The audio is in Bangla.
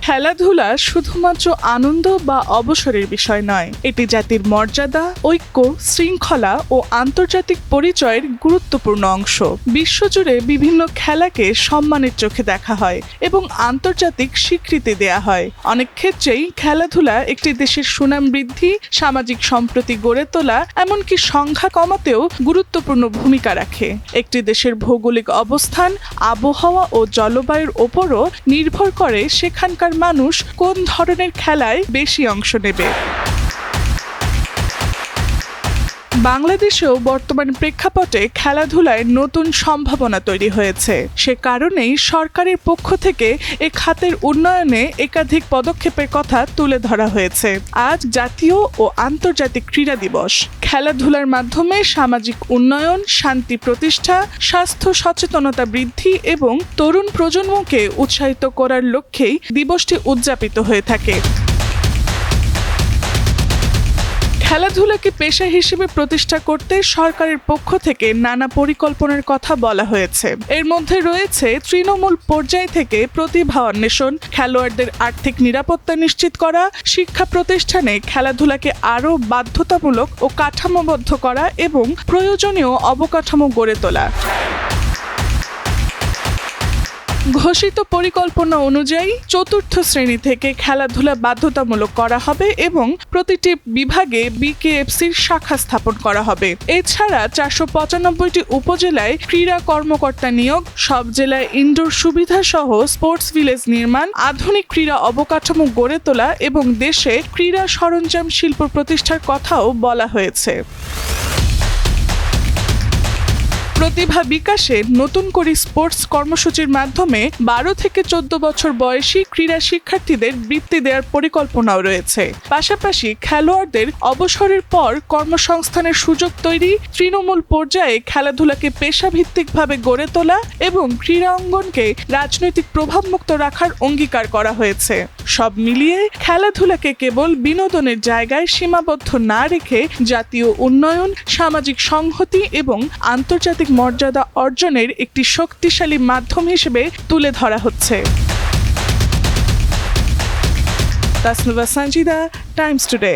খেলাধুলা শুধুমাত্র আনন্দ বা অবসরের বিষয় নয়, এটি জাতির মর্যাদা, ঐক্য, শৃঙ্খলা ও আন্তর্জাতিক পরিচয়ের গুরুত্বপূর্ণ অংশ। বিশ্বজুড়ে বিভিন্ন খেলাকে সম্মানের চোখে দেখা হয় এবং আন্তর্জাতিক স্বীকৃতি দেয়া হয়। অনেক ক্ষেত্রেই খেলাধুলা একটি দেশের সুনাম বৃদ্ধি, সামাজিক সম্প্রীতি গড়ে তোলা, এমনকি সংখ্যা কমাতেও গুরুত্বপূর্ণ ভূমিকা রাখে। একটি দেশের ভৌগোলিক অবস্থান, আবহাওয়া ও জলবায়ুর ওপরও নির্ভর করে সেখানকার মানুষ কোন ধরনের খেলায় বেশি অংশ নেবে। বাংলাদেশেও বর্তমান প্রেক্ষাপটে খেলাধুলায় নতুন সম্ভাবনা তৈরি হয়েছে। সে কারণেই সরকারের পক্ষ থেকে এ খাতের উন্নয়নে একাধিক পদক্ষেপের কথা তুলে ধরা হয়েছে। আজ জাতীয় ও আন্তর্জাতিক ক্রীড়া দিবস। খেলাধুলার মাধ্যমে সামাজিক উন্নয়ন, শান্তি প্রতিষ্ঠা, স্বাস্থ্য সচেতনতা বৃদ্ধি এবং তরুণ প্রজন্মকে উৎসাহিত করার লক্ষ্যেই দিবসটি উদযাপিত হয়ে থাকে। খেলাধুলাকে পেশা হিসেবে প্রতিষ্ঠা করতে সরকারের পক্ষ থেকে নানা পরিকল্পনার কথা বলা হয়েছে। এর মধ্যে রয়েছে তৃণমূল পর্যায় থেকে প্রতিভা অন্বেষণ, খেলোয়াড়দের আর্থিক নিরাপত্তা নিশ্চিত করা, শিক্ষা প্রতিষ্ঠানে খেলাধুলাকে আরও বাধ্যতামূলক ও কাঠামোবদ্ধ করা এবং প্রয়োজনীয় অবকাঠামো গড়ে তোলা। ঘোষিত পরিকল্পনা অনুযায়ী চতুর্থ শ্রেণী থেকে খেলাধুলা বাধ্যতামূলক করা হবে এবং প্রতিটি বিভাগে বিকেএফসির শাখা স্থাপন করা হবে। এছাড়া 495টি উপজেলায় ক্রীড়া কর্মকর্তা নিয়োগ, সব জেলায় ইনডোর সুবিধা সহ স্পোর্টস ভিলেজ নির্মাণ, আধুনিক ক্রীড়া অবকাঠামো গড়ে তোলা এবং দেশে ক্রীড়া সরঞ্জাম শিল্প প্রতিষ্ঠার কথাও বলা হয়েছে। প্রতিভা বিকাশে নতুন করে স্পোর্টস কর্মসূচির মাধ্যমে 12 থেকে 14 বছর বয়সী ক্রীড়া শিক্ষার্থীদের বৃত্তি দেওয়ার পরিকল্পনাও রয়েছে। পাশাপাশি খেলোয়াড়দের অবসরের পর কর্মসংস্থানের সুযোগ তৈরি, তৃণমূল পর্যায়ে খেলাধুলাকে পেশাভিত্তিকভাবে গড়ে তোলা এবং ক্রীড়া অঙ্গনকে রাজনৈতিক প্রভাবমুক্ত রাখার অঙ্গীকার করা হয়েছে। সব মিলিয়ে খেলাধুলাকে কেবল বিনোদনের জায়গায় সীমাবদ্ধ না রেখে জাতীয় উন্নয়ন, সামাজিক সংহতি এবং আন্তর্জাতিক মর্যাদা অর্জনের একটি শক্তিশালী মাধ্যম হিসেবে তুলে ধরা হচ্ছে। Tasnuva Sanjida, Times today.